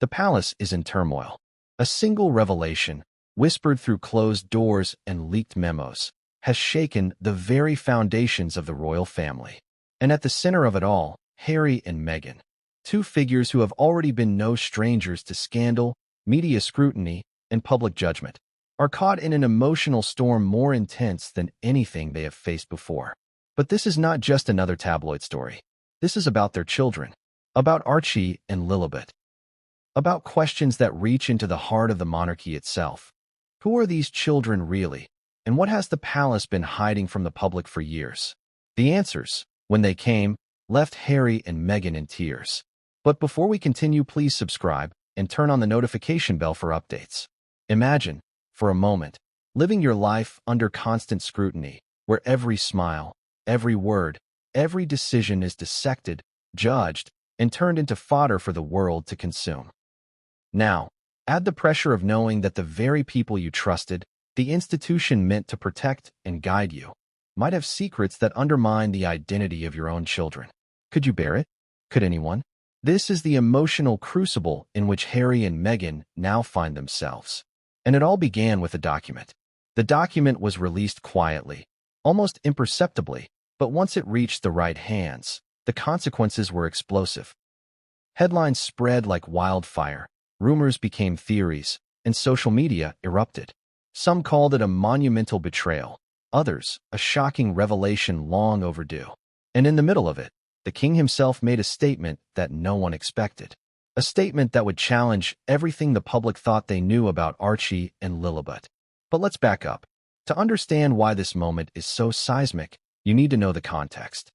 The palace is in turmoil. A single revelation, whispered through closed doors and leaked memos, has shaken the very foundations of the royal family. And at the center of it all, Harry and Meghan, two figures who have already been no strangers to scandal, media scrutiny, and public judgment, are caught in an emotional storm more intense than anything they have faced before. But this is not just another tabloid story. This is about their children, about Archie and Lilibet, about questions that reach into the heart of the monarchy itself. Who are these children really, and what has the palace been hiding from the public for years? The answers, when they came, left Harry and Meghan in tears. But before we continue, please subscribe and turn on the notification bell for updates. Imagine, for a moment, living your life under constant scrutiny, where every smile, every word, every decision is dissected, judged, and turned into fodder for the world to consume. Now, add the pressure of knowing that the very people you trusted, the institution meant to protect and guide you, might have secrets that undermine the identity of your own children. Could you bear it? Could anyone? This is the emotional crucible in which Harry and Meghan now find themselves. And it all began with a document. The document was released quietly, almost imperceptibly, but once it reached the right hands, the consequences were explosive. Headlines spread like wildfire, rumors became theories, and social media erupted. Some called it a monumental betrayal, others a shocking revelation long overdue. And in the middle of it, the king himself made a statement that no one expected. A statement that would challenge everything the public thought they knew about Archie and Lilibet. But let's back up. To understand why this moment is so seismic, you need to know the context.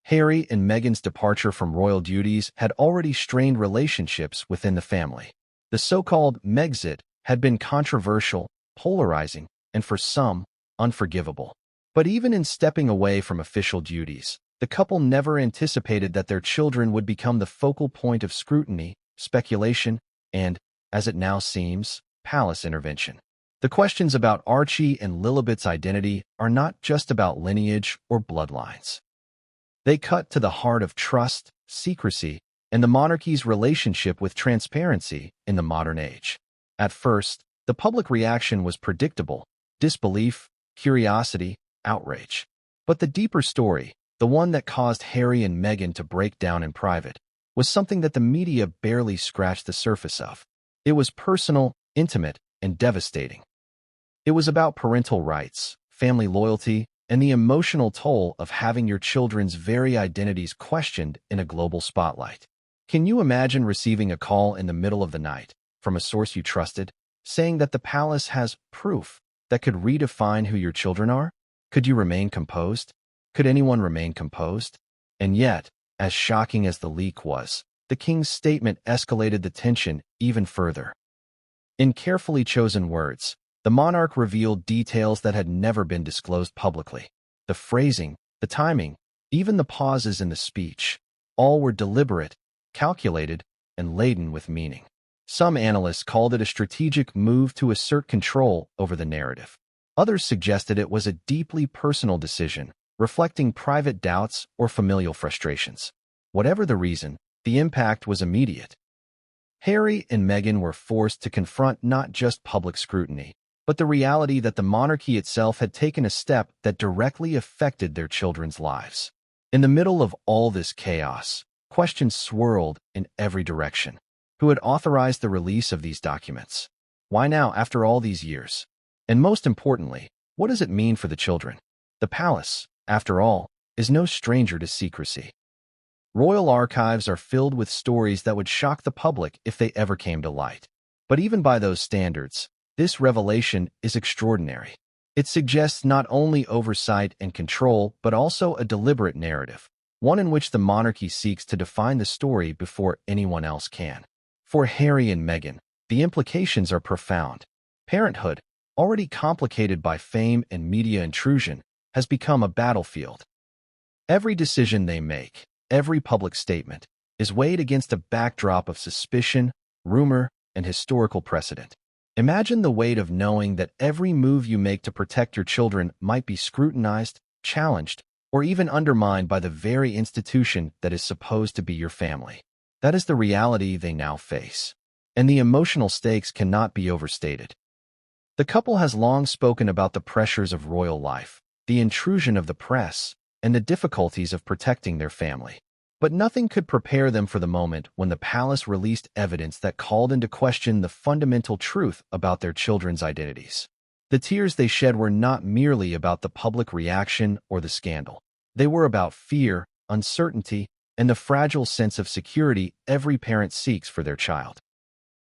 Harry and Meghan's departure from royal duties had already strained relationships within the family. The so-called Megxit had been controversial, polarizing, and for some, unforgivable. But even in stepping away from official duties, the couple never anticipated that their children would become the focal point of scrutiny, speculation, and, as it now seems, palace intervention. The questions about Archie and Lilibet's identity are not just about lineage or bloodlines. They cut to the heart of trust, secrecy, and the monarchy's relationship with transparency in the modern age. At first, the public reaction was predictable: disbelief, curiosity, outrage. But the deeper story, the one that caused Harry and Meghan to break down in private, was something that the media barely scratched the surface of. It was personal, intimate, and devastating. It was about parental rights, family loyalty, and the emotional toll of having your children's very identities questioned in a global spotlight. Can you imagine receiving a call in the middle of the night from a source you trusted, saying that the palace has proof that could redefine who your children are? Could you remain composed? Could anyone remain composed? And yet, as shocking as the leak was, the king's statement escalated the tension even further. In carefully chosen words, the monarch revealed details that had never been disclosed publicly. The phrasing, the timing, even the pauses in the speech, all were deliberate, calculated, and laden with meaning. Some analysts called it a strategic move to assert control over the narrative. Others suggested it was a deeply personal decision, reflecting private doubts or familial frustrations. Whatever the reason, the impact was immediate. Harry and Meghan were forced to confront not just public scrutiny, but the reality that the monarchy itself had taken a step that directly affected their children's lives. In the middle of all this chaos, questions swirled in every direction. Who had authorized the release of these documents? Why now, after all these years? And most importantly, what does it mean for the children? The palace, after all, is no stranger to secrecy. Royal archives are filled with stories that would shock the public if they ever came to light. But even by those standards, this revelation is extraordinary. It suggests not only oversight and control, but also a deliberate narrative, one in which the monarchy seeks to define the story before anyone else can. For Harry and Meghan, the implications are profound. Parenthood, already complicated by fame and media intrusion, has become a battlefield. Every decision they make, every public statement, is weighed against a backdrop of suspicion, rumor, and historical precedent. Imagine the weight of knowing that every move you make to protect your children might be scrutinized, challenged, or even undermined by the very institution that is supposed to be your family. That is the reality they now face. And the emotional stakes cannot be overstated. The couple has long spoken about the pressures of royal life, the intrusion of the press, and the difficulties of protecting their family. But nothing could prepare them for the moment when the palace released evidence that called into question the fundamental truth about their children's identities. The tears they shed were not merely about the public reaction or the scandal. They were about fear, uncertainty, and the fragile sense of security every parent seeks for their child.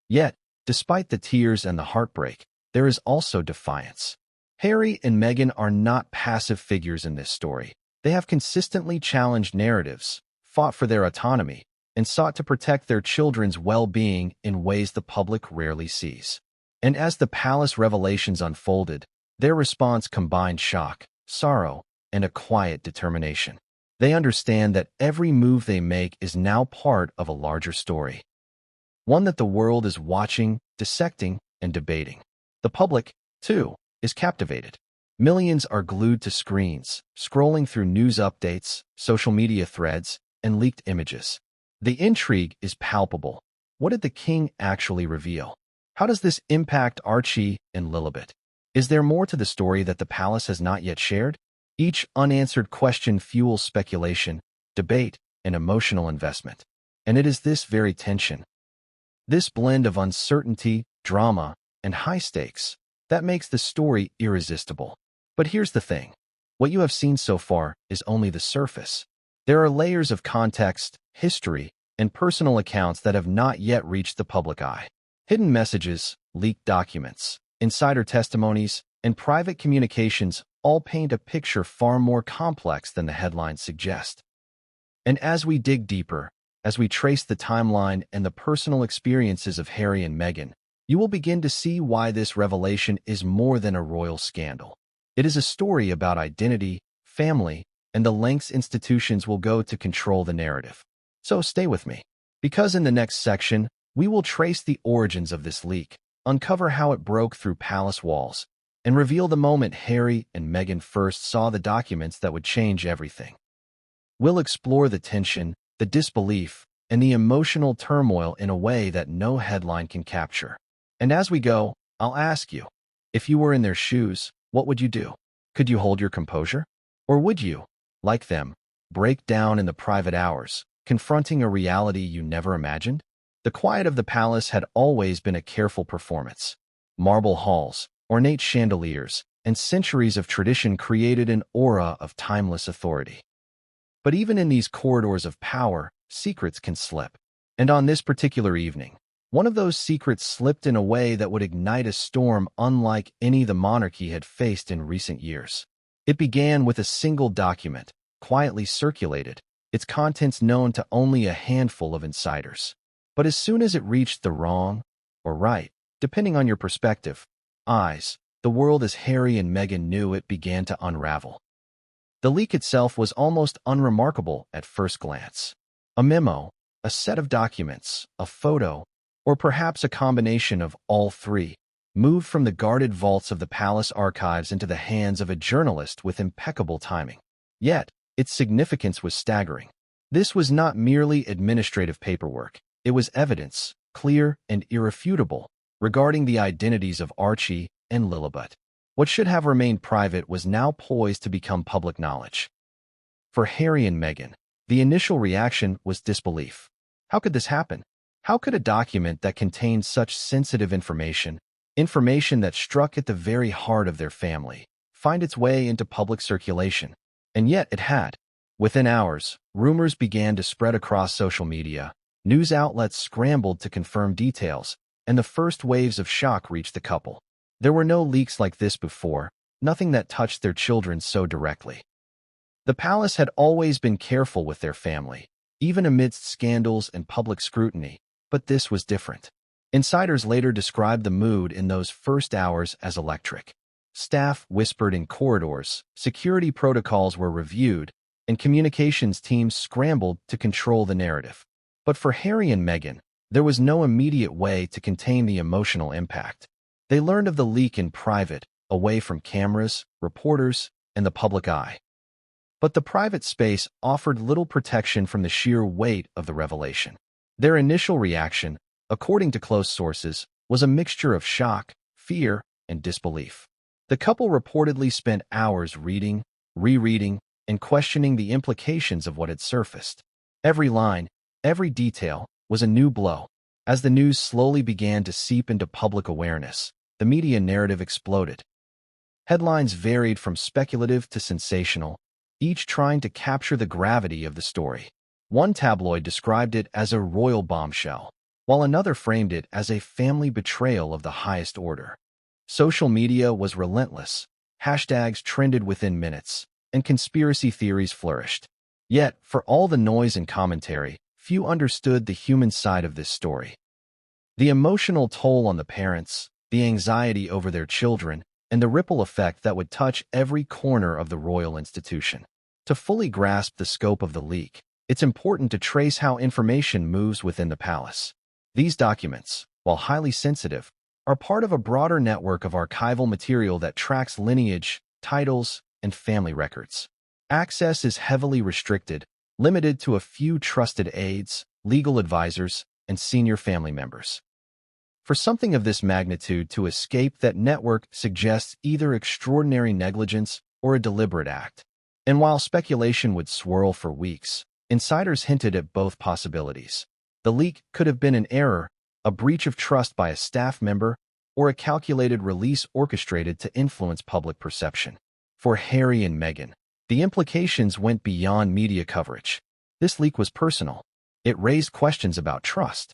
Yet, despite the tears and the heartbreak, there is also defiance. Harry and Meghan are not passive figures in this story. They have consistently challenged narratives, fought for their autonomy, and sought to protect their children's well-being in ways the public rarely sees. And as the palace revelations unfolded, their response combined shock, sorrow, and a quiet determination. They understand that every move they make is now part of a larger story, one that the world is watching, dissecting, and debating. The public, too, is captivated. Millions are glued to screens, scrolling through news updates, social media threads, and leaked images. The intrigue is palpable. What did the king actually reveal? How does this impact Archie and Lilibet? Is there more to the story that the palace has not yet shared? Each unanswered question fuels speculation, debate, and emotional investment. And it is this very tension, this blend of uncertainty, drama, and high stakes, that makes the story irresistible. But here's the thing. What you have seen so far is only the surface. There are layers of context, history, and personal accounts that have not yet reached the public eye. Hidden messages, leaked documents, insider testimonies, and private communications all paint a picture far more complex than the headlines suggest. And as we dig deeper, as we trace the timeline and the personal experiences of Harry and Meghan, you will begin to see why this revelation is more than a royal scandal. It is a story about identity, family, and the lengths institutions will go to control the narrative. So stay with me, because in the next section, we will trace the origins of this leak, uncover how it broke through palace walls, and reveal the moment Harry and Meghan first saw the documents that would change everything. We'll explore the tension, the disbelief, and the emotional turmoil in a way that no headline can capture. And as we go, I'll ask you, if you were in their shoes, what would you do? Could you hold your composure? Or would you, like them, break down in the private hours, confronting a reality you never imagined? The quiet of the palace had always been a careful performance. Marble halls, ornate chandeliers, and centuries of tradition created an aura of timeless authority. But even in these corridors of power, secrets can slip. And on this particular evening, one of those secrets slipped in a way that would ignite a storm unlike any the monarchy had faced in recent years. It began with a single document, quietly circulated, its contents known to only a handful of insiders. But as soon as it reached the wrong, or right, depending on your perspective, eyes, the world as Harry and Meghan knew it began to unravel. The leak itself was almost unremarkable at first glance. A memo, a set of documents, a photo, or perhaps a combination of all three, moved from the guarded vaults of the palace archives into the hands of a journalist with impeccable timing. Yet, its significance was staggering. This was not merely administrative paperwork. It was evidence, clear and irrefutable, regarding the identities of Archie and Lilibet. What should have remained private was now poised to become public knowledge. For Harry and Meghan, the initial reaction was disbelief. How could this happen? How could a document that contained such sensitive information that struck at the very heart of their family, find its way into public circulation? And yet it had. Within hours, rumors began to spread across social media. News outlets scrambled to confirm details, and the first waves of shock reached the couple. There were no leaks like this before, nothing that touched their children so directly. The palace had always been careful with their family, even amidst scandals and public scrutiny, but this was different. Insiders later described the mood in those first hours as electric. Staff whispered in corridors, security protocols were reviewed, and communications teams scrambled to control the narrative. But for Harry and Meghan, there was no immediate way to contain the emotional impact. They learned of the leak in private, away from cameras, reporters, and the public eye. But the private space offered little protection from the sheer weight of the revelation. Their initial reaction, according to close sources, was a mixture of shock, fear, and disbelief. The couple reportedly spent hours reading, rereading, and questioning the implications of what had surfaced. Every line, every detail, was a new blow. As the news slowly began to seep into public awareness, the media narrative exploded. Headlines varied from speculative to sensational, each trying to capture the gravity of the story. One tabloid described it as a royal bombshell, while another framed it as a family betrayal of the highest order. Social media was relentless. Hashtags trended within minutes, and conspiracy theories flourished. Yet, for all the noise and commentary, few understood the human side of this story. The emotional toll on the parents, the anxiety over their children, and the ripple effect that would touch every corner of the royal institution. To fully grasp the scope of the leak, it's important to trace how information moves within the palace. These documents, while highly sensitive, are part of a broader network of archival material that tracks lineage, titles, and family records. Access is heavily restricted, limited to a few trusted aides, legal advisors, and senior family members. For something of this magnitude to escape that network suggests either extraordinary negligence or a deliberate act. And while speculation would swirl for weeks, insiders hinted at both possibilities. The leak could have been an error, a breach of trust by a staff member, or a calculated release orchestrated to influence public perception. For Harry and Meghan, the implications went beyond media coverage. This leak was personal. It raised questions about trust.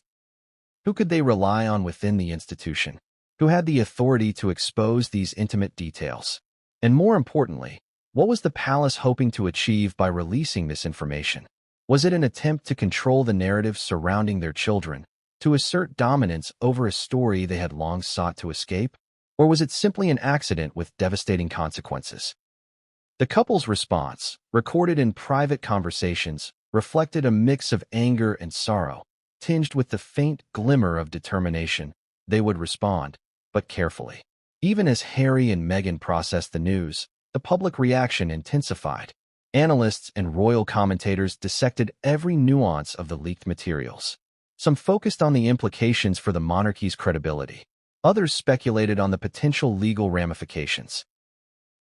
Who could they rely on within the institution? Who had the authority to expose these intimate details? And more importantly, what was the palace hoping to achieve by releasing this information? Was it an attempt to control the narrative surrounding their children, to assert dominance over a story they had long sought to escape? Or was it simply an accident with devastating consequences? The couple's response, recorded in private conversations, reflected a mix of anger and sorrow, tinged with the faint glimmer of determination. They would respond, but carefully. Even as Harry and Meghan processed the news, the public reaction intensified. Analysts and royal commentators dissected every nuance of the leaked materials. Some focused on the implications for the monarchy's credibility. Others speculated on the potential legal ramifications.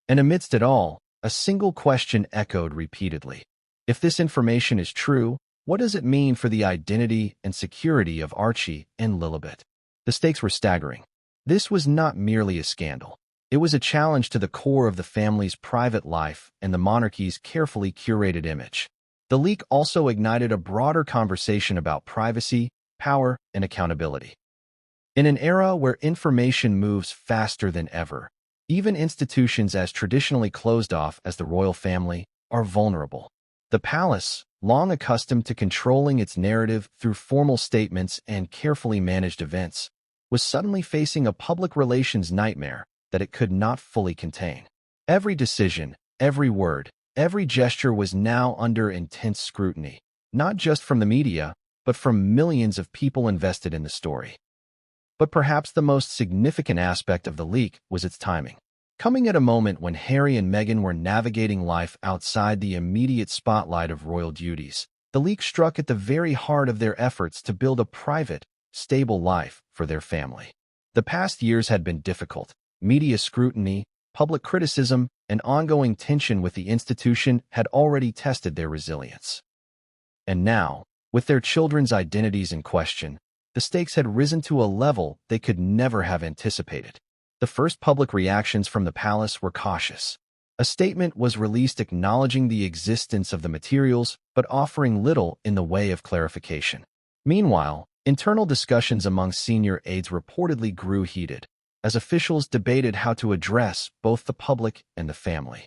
And amidst it all, a single question echoed repeatedly. If this information is true, what does it mean for the identity and security of Archie and Lilibet? The stakes were staggering. This was not merely a scandal. It was a challenge to the core of the family's private life and the monarchy's carefully curated image. The leak also ignited a broader conversation about privacy, power, and accountability. In an era where information moves faster than ever, even institutions as traditionally closed off as the royal family are vulnerable. The palace, long accustomed to controlling its narrative through formal statements and carefully managed events, was suddenly facing a public relations nightmare that it could not fully contain. Every decision, every word, every gesture was now under intense scrutiny, not just from the media, but from millions of people invested in the story. But perhaps the most significant aspect of the leak was its timing. Coming at a moment when Harry and Meghan were navigating life outside the immediate spotlight of royal duties, the leak struck at the very heart of their efforts to build a private, stable life for their family. The past years had been difficult. Media scrutiny, public criticism, and ongoing tension with the institution had already tested their resilience. And now, with their children's identities in question, the stakes had risen to a level they could never have anticipated. The first public reactions from the palace were cautious. A statement was released acknowledging the existence of the materials, but offering little in the way of clarification. Meanwhile, internal discussions among senior aides reportedly grew heated, as officials debated how to address both the public and the family.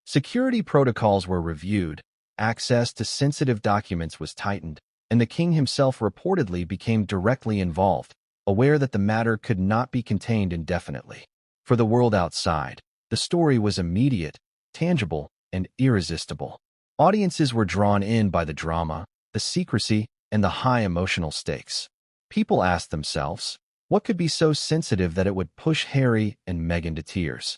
Security protocols were reviewed, access to sensitive documents was tightened, and the king himself reportedly became directly involved, aware that the matter could not be contained indefinitely. For the world outside, the story was immediate, tangible, and irresistible. Audiences were drawn in by the drama, the secrecy, and the high emotional stakes. People asked themselves, what could be so sensitive that it would push Harry and Meghan to tears?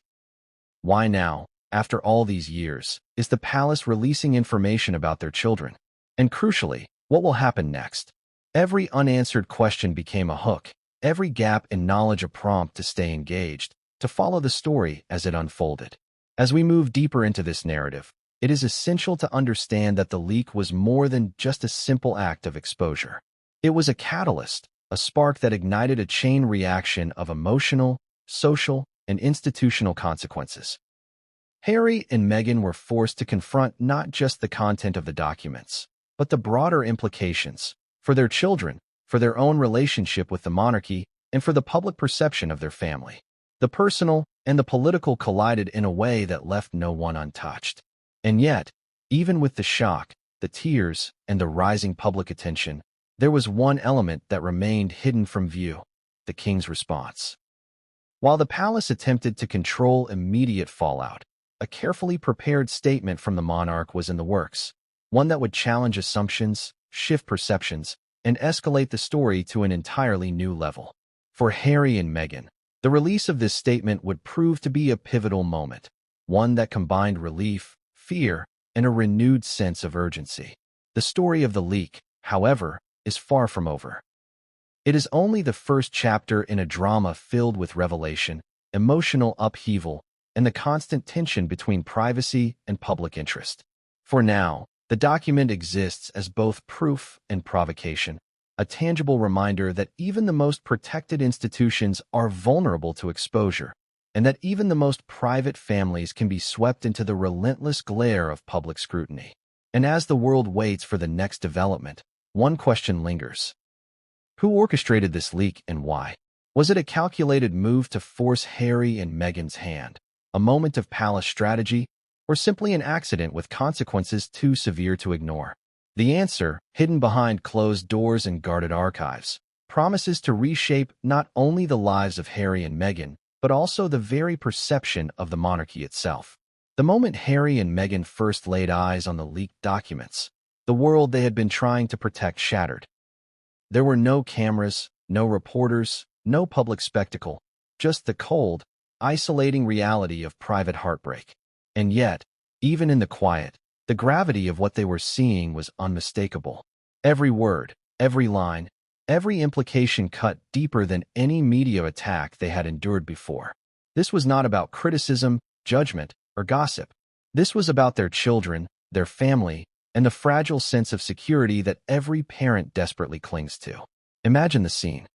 Why now, after all these years, is the palace releasing information about their children? And crucially, what will happen next? Every unanswered question became a hook, every gap in knowledge a prompt to stay engaged, to follow the story as it unfolded. As we move deeper into this narrative, it is essential to understand that the leak was more than just a simple act of exposure. It was a catalyst, a spark that ignited a chain reaction of emotional, social, and institutional consequences. Harry and Meghan were forced to confront not just the content of the documents, but the broader implications for their children, for their own relationship with the monarchy, and for the public perception of their family. The personal and the political collided in a way that left no one untouched. And yet, even with the shock, the tears, and the rising public attention, there was one element that remained hidden from view: the king's response. While the palace attempted to control immediate fallout, a carefully prepared statement from the monarch was in the works, one that would challenge assumptions, shift perceptions, and escalate the story to an entirely new level. For Harry and Meghan, the release of this statement would prove to be a pivotal moment, one that combined relief, fear, and a renewed sense of urgency. The story of the leak, however, is far from over. It is only the first chapter in a drama filled with revelation, emotional upheaval, and the constant tension between privacy and public interest. For now, the document exists as both proof and provocation, a tangible reminder that even the most protected institutions are vulnerable to exposure, and that even the most private families can be swept into the relentless glare of public scrutiny. And as the world waits for the next development, one question lingers. Who orchestrated this leak and why? Was it a calculated move to force Harry and Meghan's hand, a moment of palace strategy, or simply an accident with consequences too severe to ignore? The answer, hidden behind closed doors and guarded archives, promises to reshape not only the lives of Harry and Meghan, but also the very perception of the monarchy itself. The moment Harry and Meghan first laid eyes on the leaked documents, the world they had been trying to protect shattered. There were no cameras, no reporters, no public spectacle, just the cold, isolating reality of private heartbreak. And yet, even in the quiet, the gravity of what they were seeing was unmistakable. Every word, every line, every implication cut deeper than any media attack they had endured before. This was not about criticism, judgment, or gossip. This was about their children, their family, and the fragile sense of security that every parent desperately clings to. Imagine the scene.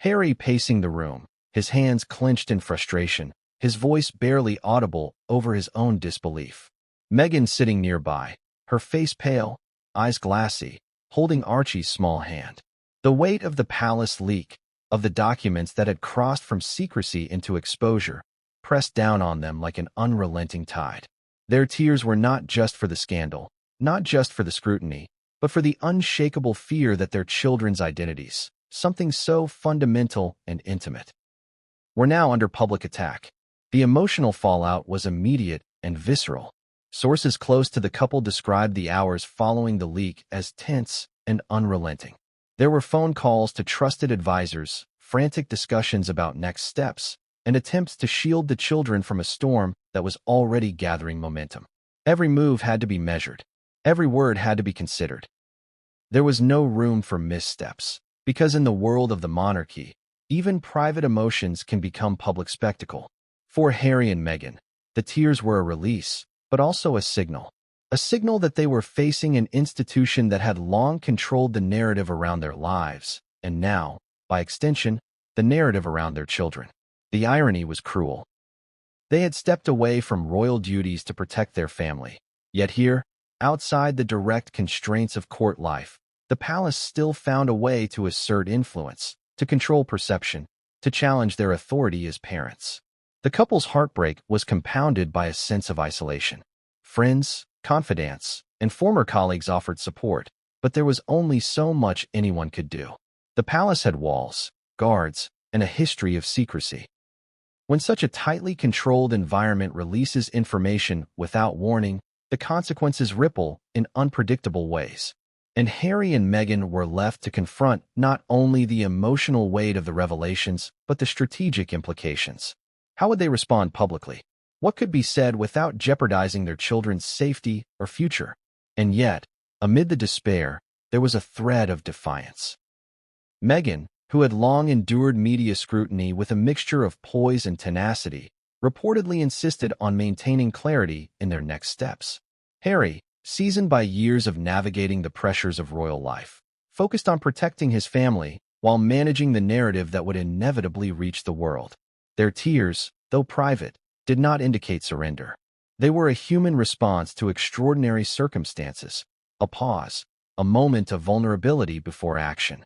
Harry pacing the room, his hands clenched in frustration, his voice barely audible over his own disbelief. Meghan sitting nearby, her face pale, eyes glassy, holding Archie's small hand. The weight of the palace leak, of the documents that had crossed from secrecy into exposure, pressed down on them like an unrelenting tide. Their tears were not just for the scandal, not just for the scrutiny, but for the unshakable fear that their children's identities, something so fundamental and intimate, were now under public attack. The emotional fallout was immediate and visceral. Sources close to the couple described the hours following the leak as tense and unrelenting. There were phone calls to trusted advisors, frantic discussions about next steps, and attempts to shield the children from a storm that was already gathering momentum. Every move had to be measured. Every word had to be considered. There was no room for missteps, because in the world of the monarchy, even private emotions can become public spectacle. For Harry and Meghan, the tears were a release, but also a signal that they were facing an institution that had long controlled the narrative around their lives, and now, by extension, the narrative around their children. The irony was cruel. They had stepped away from royal duties to protect their family, yet here, outside the direct constraints of court life, the palace still found a way to assert influence, to control perception, to challenge their authority as parents. The couple's heartbreak was compounded by a sense of isolation. Friends, confidants, and former colleagues offered support, but there was only so much anyone could do. The palace had walls, guards, and a history of secrecy. When such a tightly controlled environment releases information without warning, the consequences ripple in unpredictable ways. And Harry and Meghan were left to confront not only the emotional weight of the revelations, but the strategic implications. How would they respond publicly? What could be said without jeopardizing their children's safety or future? And yet, amid the despair, there was a thread of defiance. Meghan, who had long endured media scrutiny with a mixture of poise and tenacity, reportedly insisted on maintaining clarity in their next steps. Harry, seasoned by years of navigating the pressures of royal life, focused on protecting his family while managing the narrative that would inevitably reach the world. Their tears, though private, did not indicate surrender. They were a human response to extraordinary circumstances, a pause, a moment of vulnerability before action.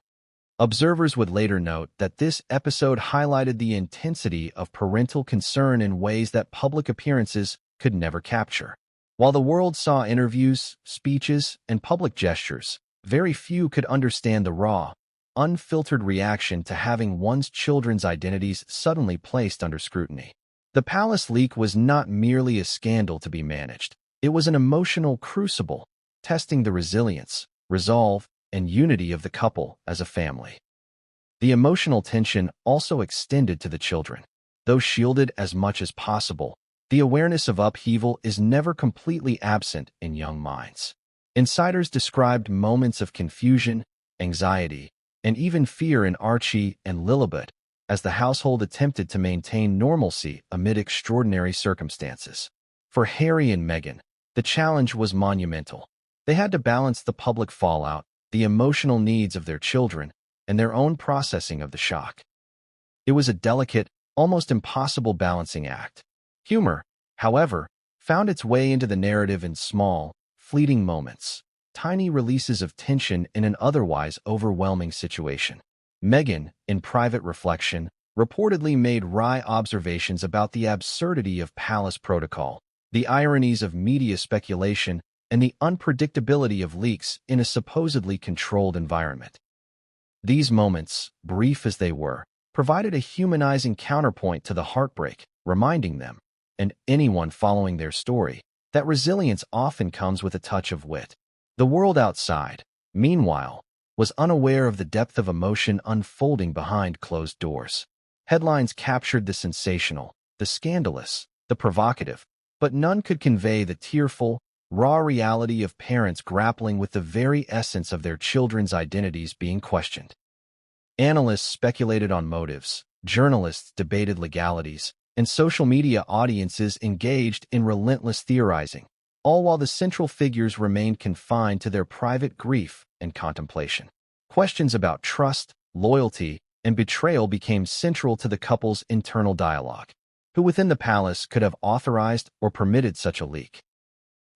Observers would later note that this episode highlighted the intensity of parental concern in ways that public appearances could never capture. While the world saw interviews, speeches, and public gestures, very few could understand the raw, unfiltered reaction to having one's children's identities suddenly placed under scrutiny. The palace leak was not merely a scandal to be managed. It was an emotional crucible, testing the resilience, resolve, and unity of the couple as a family. The emotional tension also extended to the children. Though shielded as much as possible, the awareness of upheaval is never completely absent in young minds. Insiders described moments of confusion, anxiety, and even fear in Archie and Lilibet as the household attempted to maintain normalcy amid extraordinary circumstances. For Harry and Meghan, the challenge was monumental. They had to balance the public fallout, the emotional needs of their children, and their own processing of the shock. It was a delicate, almost impossible balancing act. Humor, however, found its way into the narrative in small, fleeting moments, tiny releases of tension in an otherwise overwhelming situation. Meghan, in private reflection, reportedly made wry observations about the absurdity of palace protocol, the ironies of media speculation, and the unpredictability of leaks in a supposedly controlled environment. These moments, brief as they were, provided a humanizing counterpoint to the heartbreak, reminding them, and anyone following their story, that resilience often comes with a touch of wit. The world outside, meanwhile, was unaware of the depth of emotion unfolding behind closed doors. Headlines captured the sensational, the scandalous, the provocative, but none could convey the tearful, raw reality of parents grappling with the very essence of their children's identities being questioned. Analysts speculated on motives, journalists debated legalities, and social media audiences engaged in relentless theorizing, all while the central figures remained confined to their private grief and contemplation. Questions about trust, loyalty, and betrayal became central to the couple's internal dialogue. Who within the palace could have authorized or permitted such a leak?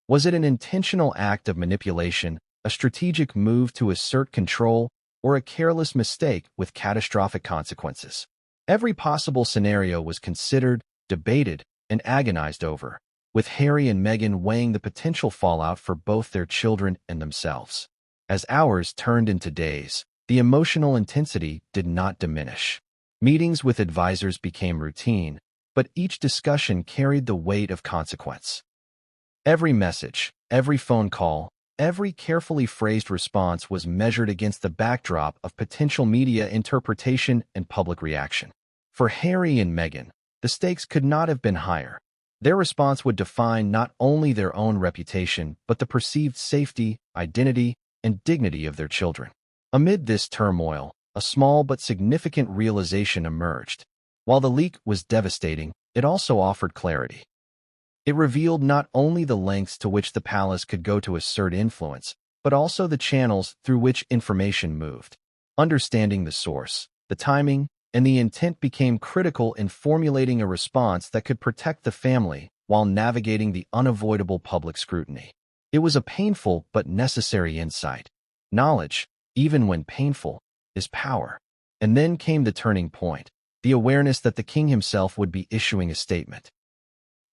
Was it an intentional act of manipulation, a strategic move to assert control, or a careless mistake with catastrophic consequences? Every possible scenario was considered, debated, and agonized over, with Harry and Meghan weighing the potential fallout for both their children and themselves. As hours turned into days, the emotional intensity did not diminish. Meetings with advisors became routine, but each discussion carried the weight of consequence. Every message, every phone call, every carefully phrased response was measured against the backdrop of potential media interpretation and public reaction. For Harry and Meghan, the stakes could not have been higher. Their response would define not only their own reputation, but the perceived safety, identity, and dignity of their children. Amid this turmoil, a small but significant realization emerged. While the leak was devastating, it also offered clarity. It revealed not only the lengths to which the palace could go to assert influence, but also the channels through which information moved. Understanding the source, the timing, and the intent became critical in formulating a response that could protect the family while navigating the unavoidable public scrutiny. It was a painful but necessary insight. Knowledge, even when painful, is power. And then came the turning point, the awareness that the king himself would be issuing a statement.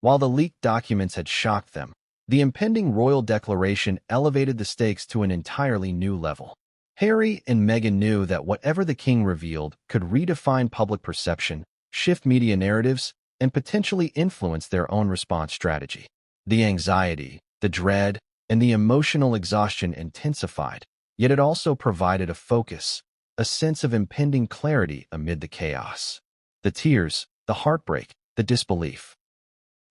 While the leaked documents had shocked them, the impending royal declaration elevated the stakes to an entirely new level. Harry and Meghan knew that whatever the king revealed could redefine public perception, shift media narratives, and potentially influence their own response strategy. The anxiety, the dread, and the emotional exhaustion intensified, yet it also provided a focus, a sense of impending clarity amid the chaos. The tears, the heartbreak, the disbelief.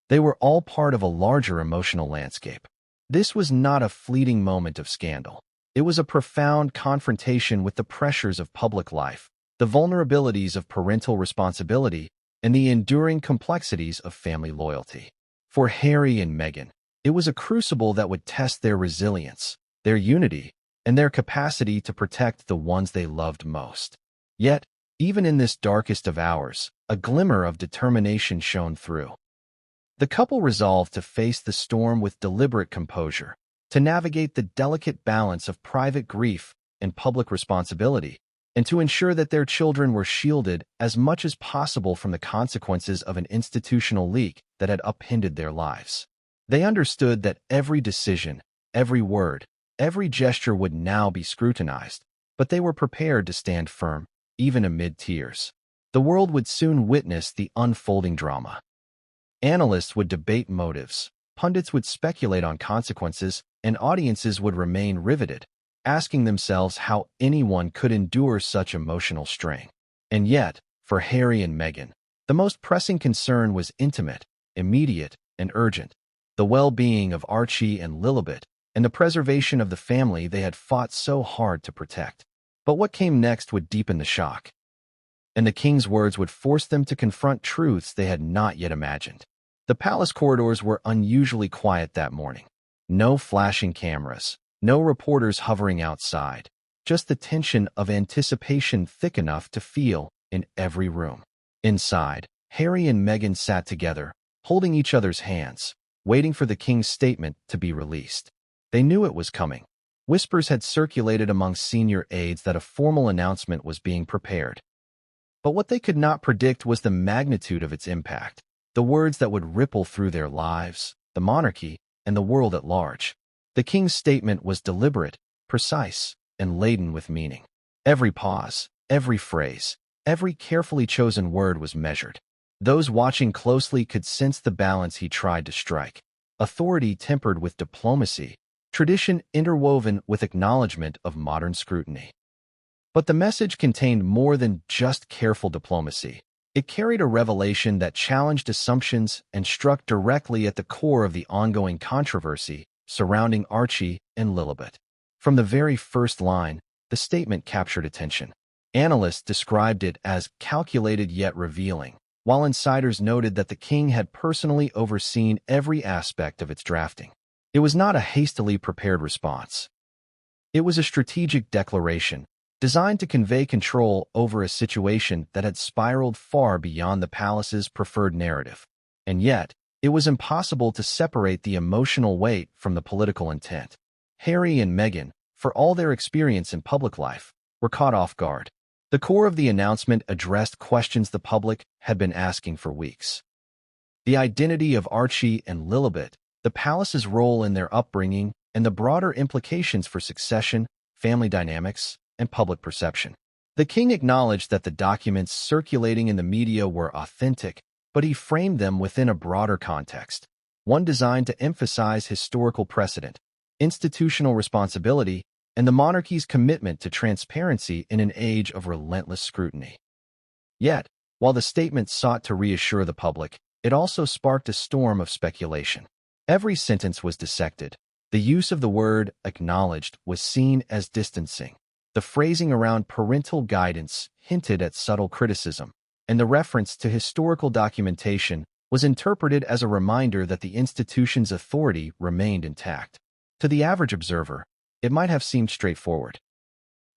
They were all part of a larger emotional landscape. This was not a fleeting moment of scandal. It was a profound confrontation with the pressures of public life, the vulnerabilities of parental responsibility, and the enduring complexities of family loyalty. For Harry and Meghan, it was a crucible that would test their resilience, their unity, and their capacity to protect the ones they loved most. Yet, even in this darkest of hours, a glimmer of determination shone through. The couple resolved to face the storm with deliberate composure, to navigate the delicate balance of private grief and public responsibility, and to ensure that their children were shielded as much as possible from the consequences of an institutional leak that had upended their lives. They understood that every decision, every word, every gesture would now be scrutinized, but they were prepared to stand firm, even amid tears. The world would soon witness the unfolding drama. Analysts would debate motives, pundits would speculate on consequences, and audiences would remain riveted, asking themselves how anyone could endure such emotional strain. And yet, for Harry and Meghan, the most pressing concern was intimate, immediate, and urgent: the well-being of Archie and Lilibet, and the preservation of the family they had fought so hard to protect. But what came next would deepen the shock, and the king's words would force them to confront truths they had not yet imagined. The palace corridors were unusually quiet that morning. No flashing cameras, no reporters hovering outside, just the tension of anticipation thick enough to feel in every room. Inside, Harry and Meghan sat together, holding each other's hands, waiting for the king's statement to be released. They knew it was coming. Whispers had circulated among senior aides that a formal announcement was being prepared. But what they could not predict was the magnitude of its impact, the words that would ripple through their lives, the monarchy, and the world at large. The king's statement was deliberate, precise, and laden with meaning. Every pause, every phrase, every carefully chosen word was measured. Those watching closely could sense the balance he tried to strike: authority tempered with diplomacy, tradition interwoven with acknowledgement of modern scrutiny. But the message contained more than just careful diplomacy. It carried a revelation that challenged assumptions and struck directly at the core of the ongoing controversy surrounding Archie and Lilibet. From the very first line, the statement captured attention. Analysts described it as calculated yet revealing, while insiders noted that the king had personally overseen every aspect of its drafting. It was not a hastily prepared response. It was a strategic declaration, designed to convey control over a situation that had spiraled far beyond the palace's preferred narrative. And yet, it was impossible to separate the emotional weight from the political intent. Harry and Meghan, for all their experience in public life, were caught off guard. The core of the announcement addressed questions the public had been asking for weeks. The identity of Archie and Lilibet, the palace's role in their upbringing, and the broader implications for succession, family dynamics, and public perception. The king acknowledged that the documents circulating in the media were authentic, but he framed them within a broader context, one designed to emphasize historical precedent, institutional responsibility, and the monarchy's commitment to transparency in an age of relentless scrutiny. Yet, while the statement sought to reassure the public, it also sparked a storm of speculation. Every sentence was dissected. The use of the word "acknowledged" was seen as distancing. The phrasing around parental guidance hinted at subtle criticism, and the reference to historical documentation was interpreted as a reminder that the institution's authority remained intact. To the average observer, it might have seemed straightforward.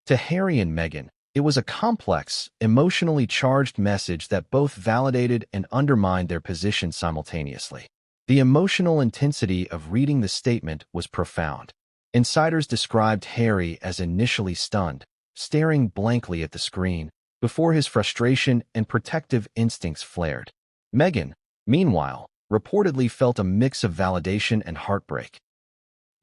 To Harry and Meghan, it was a complex, emotionally charged message that both validated and undermined their position simultaneously. The emotional intensity of reading the statement was profound. Insiders described Harry as initially stunned, staring blankly at the screen, before his frustration and protective instincts flared. Meghan, meanwhile, reportedly felt a mix of validation and heartbreak.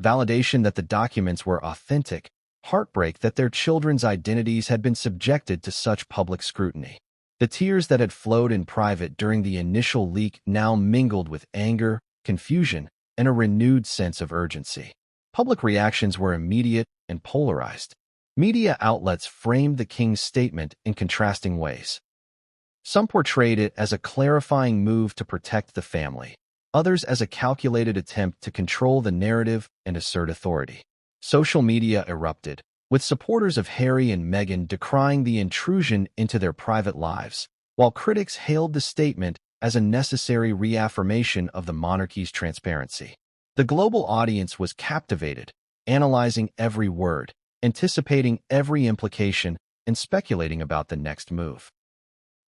Validation that the documents were authentic, heartbreak that their children's identities had been subjected to such public scrutiny. The tears that had flowed in private during the initial leak now mingled with anger, confusion, and a renewed sense of urgency. Public reactions were immediate and polarized. Media outlets framed the king's statement in contrasting ways. Some portrayed it as a clarifying move to protect the family, others as a calculated attempt to control the narrative and assert authority. Social media erupted, with supporters of Harry and Meghan decrying the intrusion into their private lives, while critics hailed the statement as a necessary reaffirmation of the monarchy's transparency. The global audience was captivated, analyzing every word, anticipating every implication, and speculating about the next move.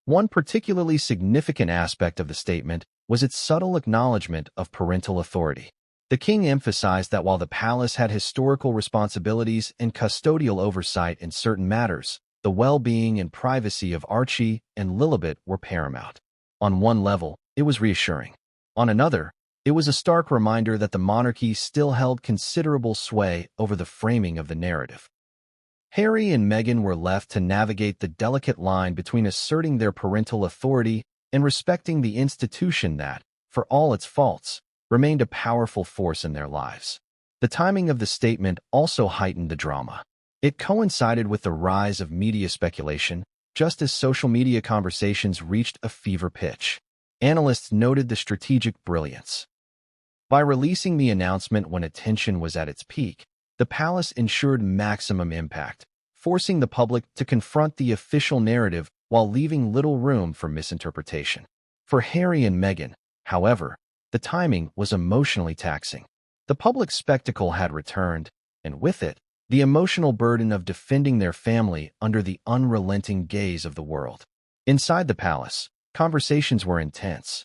One particularly significant aspect of the statement was its subtle acknowledgement of parental authority. The king emphasized that while the palace had historical responsibilities and custodial oversight in certain matters, the well-being and privacy of Archie and Lilibet were paramount. On one level, it was reassuring. On another, it was a stark reminder that the monarchy still held considerable sway over the framing of the narrative. Harry and Meghan were left to navigate the delicate line between asserting their parental authority and respecting the institution that, for all its faults, remained a powerful force in their lives. The timing of the statement also heightened the drama. It coincided with the rise of media speculation, just as social media conversations reached a fever pitch. Analysts noted the strategic brilliance. By releasing the announcement when attention was at its peak, the palace ensured maximum impact, forcing the public to confront the official narrative while leaving little room for misinterpretation. For Harry and Meghan, however, the timing was emotionally taxing. The public spectacle had returned, and with it, the emotional burden of defending their family under the unrelenting gaze of the world. Inside the palace, conversations were intense.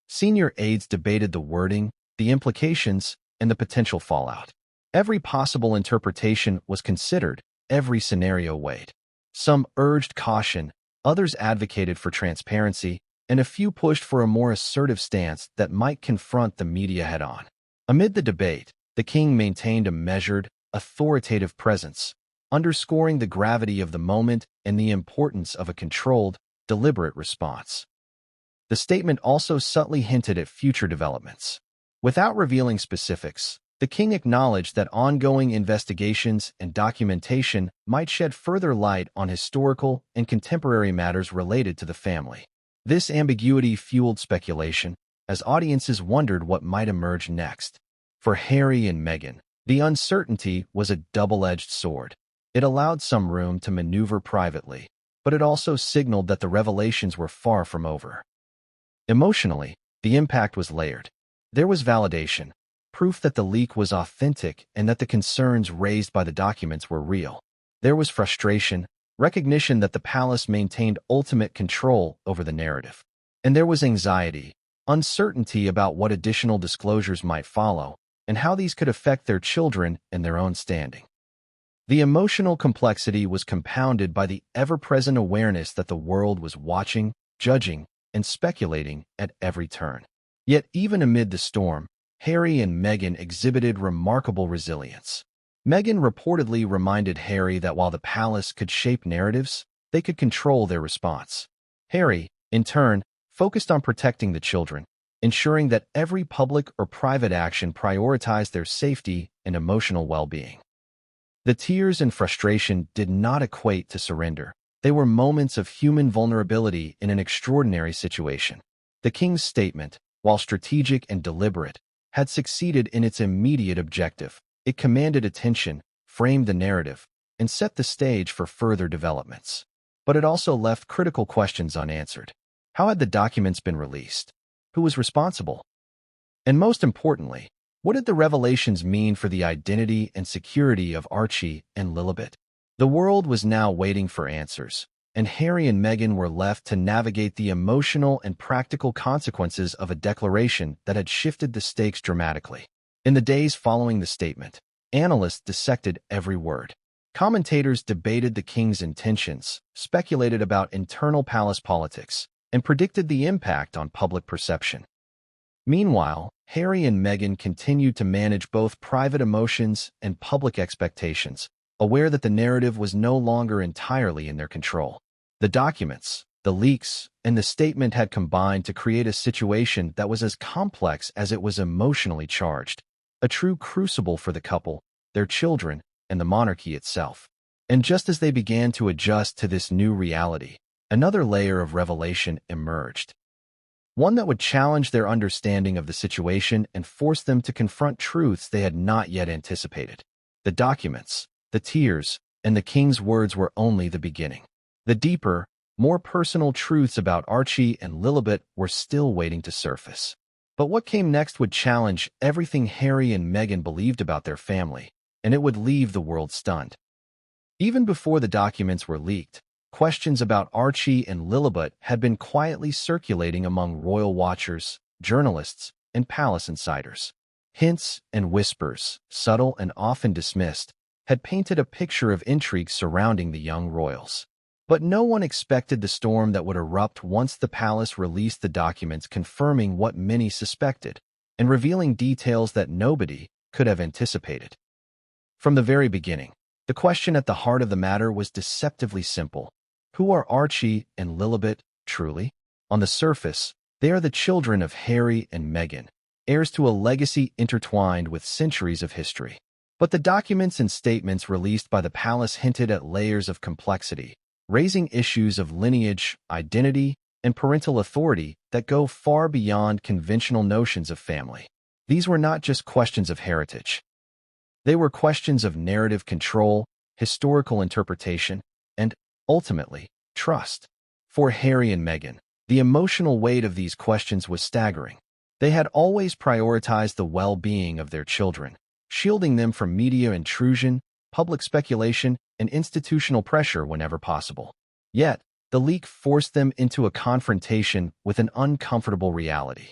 Senior aides debated the wording, the implications, and the potential fallout. Every possible interpretation was considered, every scenario weighed. Some urged caution, others advocated for transparency, and a few pushed for a more assertive stance that might confront the media head-on. Amid the debate, the king maintained a measured, authoritative presence, underscoring the gravity of the moment and the importance of a controlled, deliberate response. The statement also subtly hinted at future developments. Without revealing specifics, the king acknowledged that ongoing investigations and documentation might shed further light on historical and contemporary matters related to the family. This ambiguity fueled speculation, as audiences wondered what might emerge next. For Harry and Meghan, the uncertainty was a double-edged sword. It allowed some room to maneuver privately, but it also signaled that the revelations were far from over. Emotionally, the impact was layered. There was validation, proof that the leak was authentic and that the concerns raised by the documents were real. There was frustration, recognition that the palace maintained ultimate control over the narrative. And there was anxiety, uncertainty about what additional disclosures might follow, and how these could affect their children and their own standing. The emotional complexity was compounded by the ever-present awareness that the world was watching, judging, and speculating at every turn. Yet even amid the storm, Harry and Meghan exhibited remarkable resilience. Meghan reportedly reminded Harry that while the palace could shape narratives, they could control their response. Harry, in turn, focused on protecting the children, ensuring that every public or private action prioritized their safety and emotional well-being. The tears and frustration did not equate to surrender. They were moments of human vulnerability in an extraordinary situation. The king's statement, while strategic and deliberate, had succeeded in its immediate objective. It commanded attention, framed the narrative, and set the stage for further developments. But it also left critical questions unanswered. How had the documents been released? Who was responsible? And most importantly, what did the revelations mean for the identity and security of Archie and Lilibet? The world was now waiting for answers, and Harry and Meghan were left to navigate the emotional and practical consequences of a declaration that had shifted the stakes dramatically. In the days following the statement, analysts dissected every word. Commentators debated the king's intentions, speculated about internal palace politics, and predicted the impact on public perception. Meanwhile, Harry and Meghan continued to manage both private emotions and public expectations, aware that the narrative was no longer entirely in their control. The documents, the leaks, and the statement had combined to create a situation that was as complex as it was emotionally charged. A true crucible for the couple, their children, and the monarchy itself. And just as they began to adjust to this new reality, another layer of revelation emerged. One that would challenge their understanding of the situation and force them to confront truths they had not yet anticipated. The documents, the tears, and the king's words were only the beginning. The deeper, more personal truths about Archie and Lilibet were still waiting to surface. But what came next would challenge everything Harry and Meghan believed about their family, and it would leave the world stunned. Even before the documents were leaked, questions about Archie and Lilibet had been quietly circulating among royal watchers, journalists, and palace insiders. Hints and whispers, subtle and often dismissed, had painted a picture of intrigue surrounding the young royals. But no one expected the storm that would erupt once the palace released the documents confirming what many suspected and revealing details that nobody could have anticipated. From the very beginning, the question at the heart of the matter was deceptively simple. Who are Archie and Lilibet, truly? On the surface, they are the children of Harry and Meghan, heirs to a legacy intertwined with centuries of history. But the documents and statements released by the palace hinted at layers of complexity, raising issues of lineage, identity, and parental authority that go far beyond conventional notions of family. These were not just questions of heritage. They were questions of narrative control, historical interpretation, and, ultimately, trust. For Harry and Meghan, the emotional weight of these questions was staggering. They had always prioritized the well-being of their children, shielding them from media intrusion, public speculation, and institutional pressure whenever possible. Yet, the leak forced them into a confrontation with an uncomfortable reality.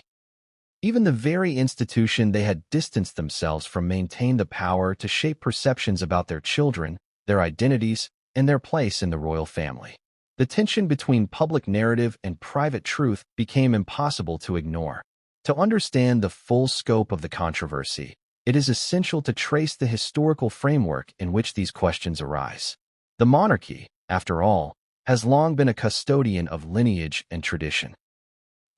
Even the very institution they had distanced themselves from maintained the power to shape perceptions about their children, their identities, and their place in the royal family. The tension between public narrative and private truth became impossible to ignore. To understand the full scope of the controversy, it is essential to trace the historical framework in which these questions arise. The monarchy, after all, has long been a custodian of lineage and tradition.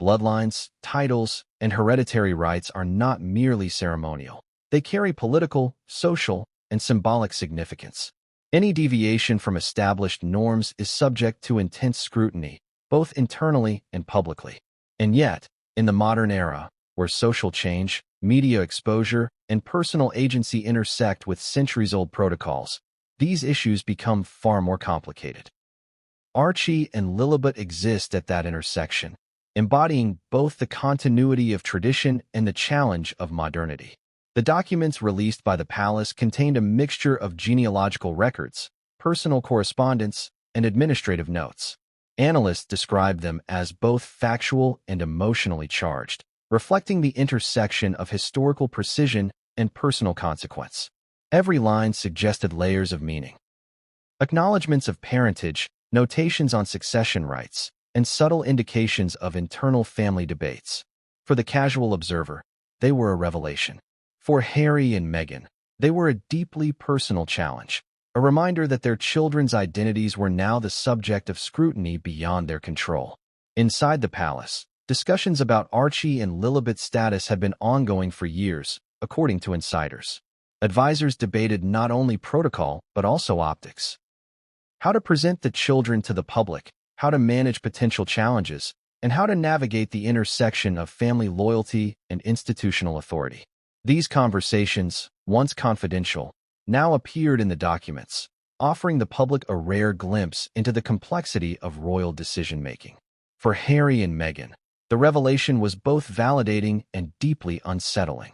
Bloodlines, titles, and hereditary rights are not merely ceremonial. They carry political, social, and symbolic significance. Any deviation from established norms is subject to intense scrutiny, both internally and publicly. And yet, in the modern era, where social change, media exposure, and personal agency intersect with centuries-old protocols, these issues become far more complicated. Archie and Lilibet exist at that intersection, embodying both the continuity of tradition and the challenge of modernity. The documents released by the palace contained a mixture of genealogical records, personal correspondence, and administrative notes. Analysts describe them as both factual and emotionally charged, reflecting the intersection of historical precision and personal consequence. Every line suggested layers of meaning. Acknowledgments of parentage, notations on succession rights, and subtle indications of internal family debates. For the casual observer, they were a revelation. For Harry and Meghan, they were a deeply personal challenge, a reminder that their children's identities were now the subject of scrutiny beyond their control. Inside the palace, discussions about Archie and Lilibet's status had been ongoing for years, according to insiders. Advisors debated not only protocol, but also optics. How to present the children to the public, how to manage potential challenges, and how to navigate the intersection of family loyalty and institutional authority. These conversations, once confidential, now appeared in the documents, offering the public a rare glimpse into the complexity of royal decision-making. For Harry and Meghan, the revelation was both validating and deeply unsettling.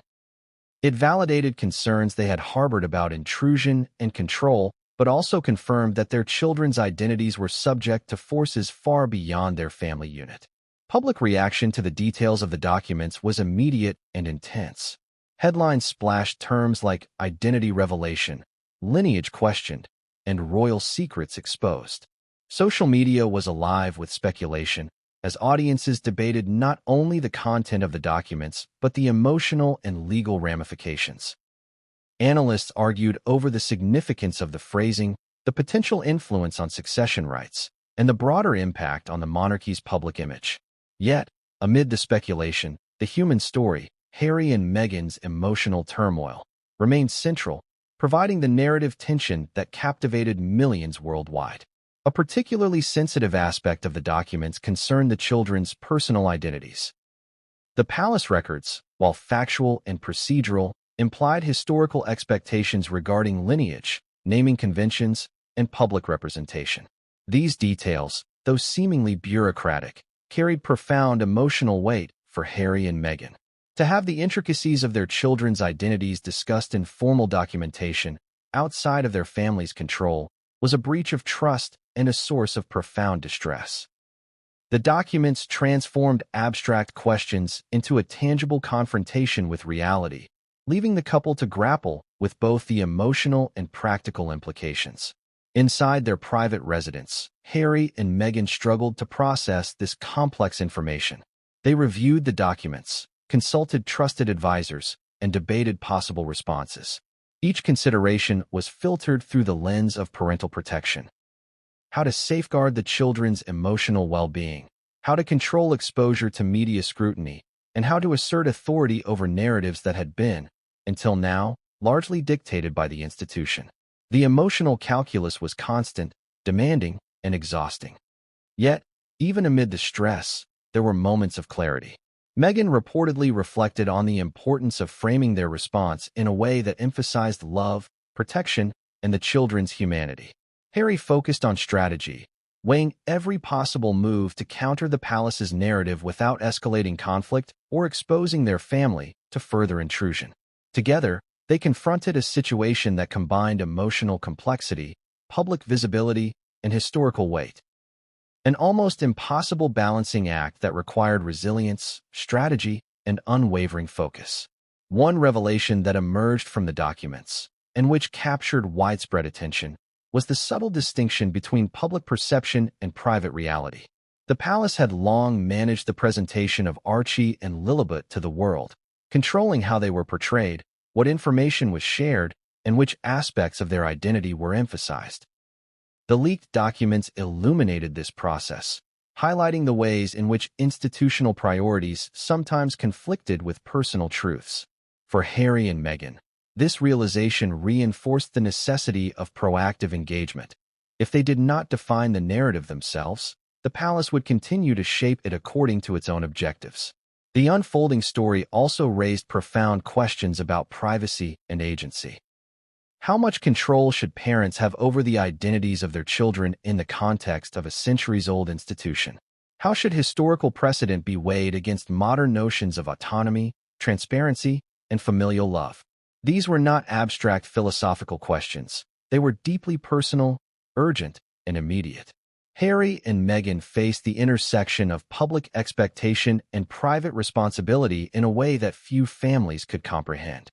It validated concerns they had harbored about intrusion and control, but also confirmed that their children's identities were subject to forces far beyond their family unit. Public reaction to the details of the documents was immediate and intense. Headlines splashed terms like identity revelation, lineage questioned, and royal secrets exposed. Social media was alive with speculation, as audiences debated not only the content of the documents, but the emotional and legal ramifications. Analysts argued over the significance of the phrasing, the potential influence on succession rights, and the broader impact on the monarchy's public image. Yet, amid the speculation, the human story, Harry and Meghan's emotional turmoil, remained central, providing the narrative tension that captivated millions worldwide. A particularly sensitive aspect of the documents concerned the children's personal identities. The palace records, while factual and procedural, implied historical expectations regarding lineage, naming conventions, and public representation. These details, though seemingly bureaucratic, carried profound emotional weight for Harry and Meghan. To have the intricacies of their children's identities discussed in formal documentation outside of their family's control was a breach of trust and a source of profound distress. The documents transformed abstract questions into a tangible confrontation with reality, leaving the couple to grapple with both the emotional and practical implications. Inside their private residence, Harry and Meghan struggled to process this complex information. They reviewed the documents, consulted trusted advisors, and debated possible responses. Each consideration was filtered through the lens of parental protection. How to safeguard the children's emotional well-being, how to control exposure to media scrutiny, and how to assert authority over narratives that had been, until now, largely dictated by the institution. The emotional calculus was constant, demanding, and exhausting. Yet, even amid the stress, there were moments of clarity. Meghan reportedly reflected on the importance of framing their response in a way that emphasized love, protection, and the children's humanity. Harry focused on strategy, weighing every possible move to counter the palace's narrative without escalating conflict or exposing their family to further intrusion. Together, they confronted a situation that combined emotional complexity, public visibility, and historical weight. An almost impossible balancing act that required resilience, strategy, and unwavering focus. One revelation that emerged from the documents, and which captured widespread attention, was the subtle distinction between public perception and private reality. The palace had long managed the presentation of Archie and Lilibet to the world, controlling how they were portrayed, what information was shared, and which aspects of their identity were emphasized. The leaked documents illuminated this process, highlighting the ways in which institutional priorities sometimes conflicted with personal truths. For Harry and Meghan, this realization reinforced the necessity of proactive engagement. If they did not define the narrative themselves, the palace would continue to shape it according to its own objectives. The unfolding story also raised profound questions about privacy and agency. How much control should parents have over the identities of their children in the context of a centuries-old institution? How should historical precedent be weighed against modern notions of autonomy, transparency, and familial love? These were not abstract philosophical questions. They were deeply personal, urgent, and immediate. Harry and Meghan faced the intersection of public expectation and private responsibility in a way that few families could comprehend.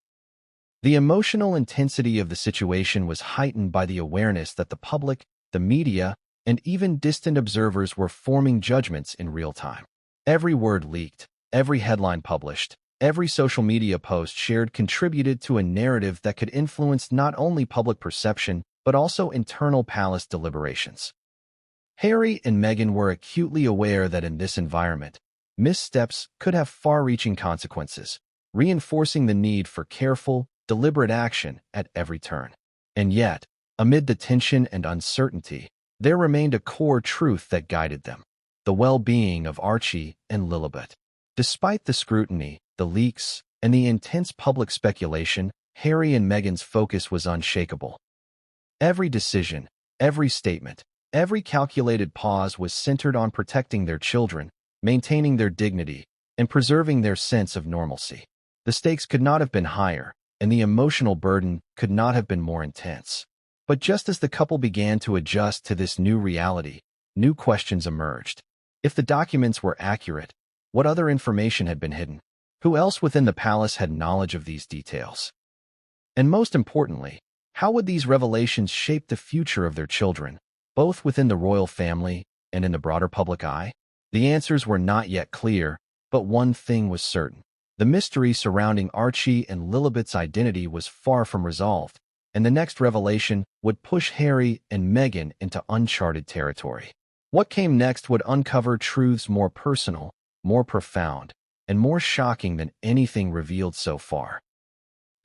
The emotional intensity of the situation was heightened by the awareness that the public, the media, and even distant observers were forming judgments in real time. Every word leaked, every headline published, every social media post shared contributed to a narrative that could influence not only public perception, but also internal palace deliberations. Harry and Meghan were acutely aware that in this environment, missteps could have far-reaching consequences, reinforcing the need for careful, deliberate action at every turn. And yet, amid the tension and uncertainty, there remained a core truth that guided them: the well-being of Archie and Lilibet. Despite the scrutiny, the leaks, and the intense public speculation, Harry and Meghan's focus was unshakable. Every decision, every statement, every calculated pause was centered on protecting their children, maintaining their dignity, and preserving their sense of normalcy. The stakes could not have been higher, and the emotional burden could not have been more intense. But just as the couple began to adjust to this new reality, new questions emerged. If the documents were accurate, what other information had been hidden? Who else within the palace had knowledge of these details? And most importantly, how would these revelations shape the future of their children, both within the royal family and in the broader public eye? The answers were not yet clear, but one thing was certain. The mystery surrounding Archie and Lilibet's identity was far from resolved, and the next revelation would push Harry and Meghan into uncharted territory. What came next would uncover truths more personal, more profound, and more shocking than anything revealed so far.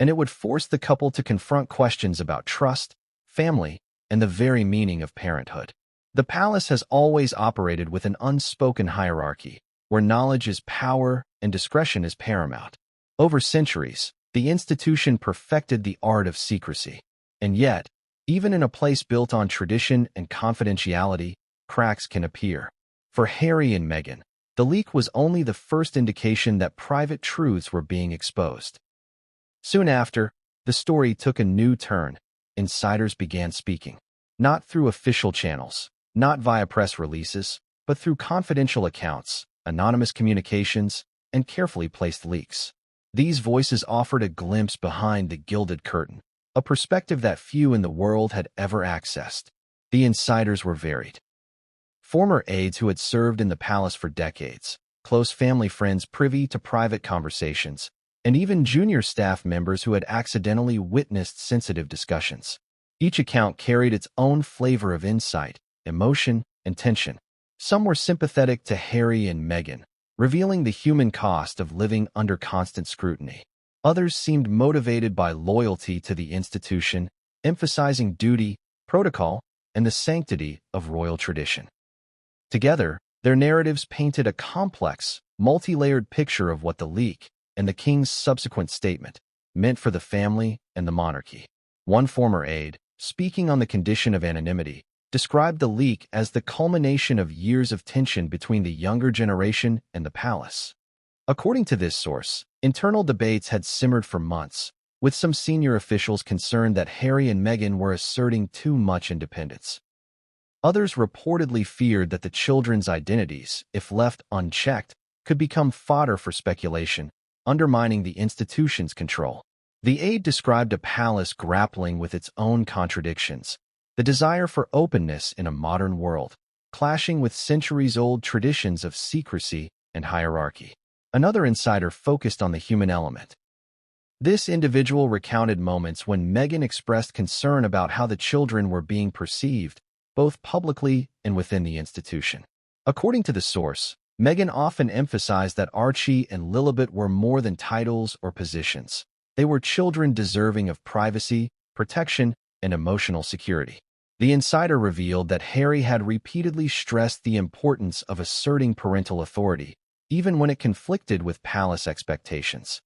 And it would force the couple to confront questions about trust, family, and the very meaning of parenthood. The palace has always operated with an unspoken hierarchy, where knowledge is power and discretion is paramount. Over centuries, The institution perfected the art of secrecy. And yet, even in a place built on tradition and confidentiality, cracks can appear. For Harry and Meghan, the leak was only the first indication that private truths were being exposed. Soon after, the story took a new turn. Insiders began speaking. Not through official channels, not via press releases, but through confidential accounts, anonymous communications, and carefully placed leaks. These voices offered a glimpse behind the gilded curtain, a perspective that few in the world had ever accessed. The insiders were varied. Former aides who had served in the palace for decades, close family friends privy to private conversations, and even junior staff members who had accidentally witnessed sensitive discussions. Each account carried its own flavor of insight, emotion, and tension. Some were sympathetic to Harry and Meghan, revealing the human cost of living under constant scrutiny. Others seemed motivated by loyalty to the institution, emphasizing duty, protocol, and the sanctity of royal tradition. Together, their narratives painted a complex, multi-layered picture of what the leak and the king's subsequent statement meant for the family and the monarchy. One former aide, speaking on the condition of anonymity, described the leak as the culmination of years of tension between the younger generation and the palace. According to this source, internal debates had simmered for months, with some senior officials concerned that Harry and Meghan were asserting too much independence. Others reportedly feared that the children's identities, if left unchecked, could become fodder for speculation, undermining the institution's control. The aide described a palace grappling with its own contradictions, the desire for openness in a modern world, clashing with centuries-old traditions of secrecy and hierarchy. Another insider focused on the human element. This individual recounted moments when Meghan expressed concern about how the children were being perceived, both publicly and within the institution. According to the source, Meghan often emphasized that Archie and Lilibet were more than titles or positions. They were children deserving of privacy, protection, and emotional security. The insider revealed that Harry had repeatedly stressed the importance of asserting parental authority, even when it conflicted with palace expectations.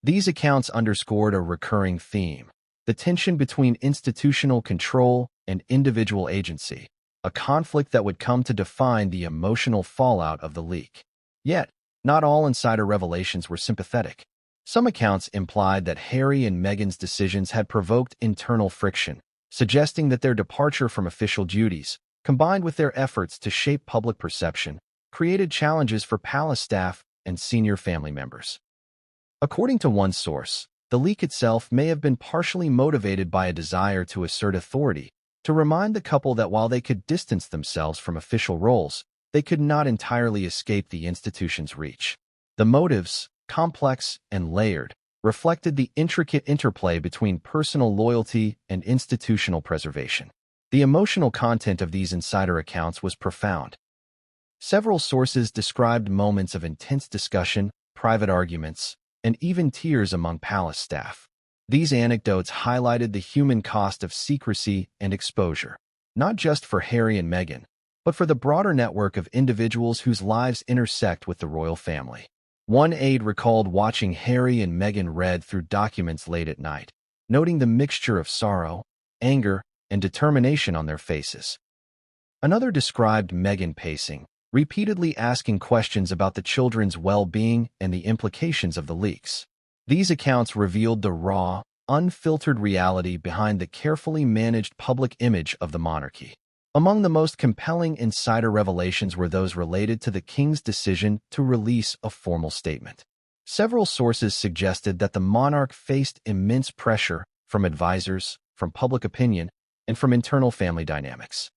These accounts underscored a recurring theme: the tension between institutional control and individual agency, a conflict that would come to define the emotional fallout of the leak. Yet, not all insider revelations were sympathetic. Some accounts implied that Harry and Meghan's decisions had provoked internal friction, suggesting that their departure from official duties, combined with their efforts to shape public perception, created challenges for palace staff and senior family members. According to one source, the leak itself may have been partially motivated by a desire to assert authority, to remind the couple that while they could distance themselves from official roles, they could not entirely escape the institution's reach. The motives, complex and layered, reflected the intricate interplay between personal loyalty and institutional preservation. The emotional content of these insider accounts was profound. Several sources described moments of intense discussion, private arguments, and even tears among palace staff. These anecdotes highlighted the human cost of secrecy and exposure, not just for Harry and Meghan, but for the broader network of individuals whose lives intersect with the royal family. One aide recalled watching Harry and Meghan read through documents late at night, noting the mixture of sorrow, anger, and determination on their faces. Another described Meghan pacing, repeatedly asking questions about the children's well-being and the implications of the leaks. These accounts revealed the raw, unfiltered reality behind the carefully managed public image of the monarchy. Among the most compelling insider revelations were those related to the king's decision to release a formal statement. Several sources suggested that the monarch faced immense pressure from advisors, from public opinion, and from internal family dynamics.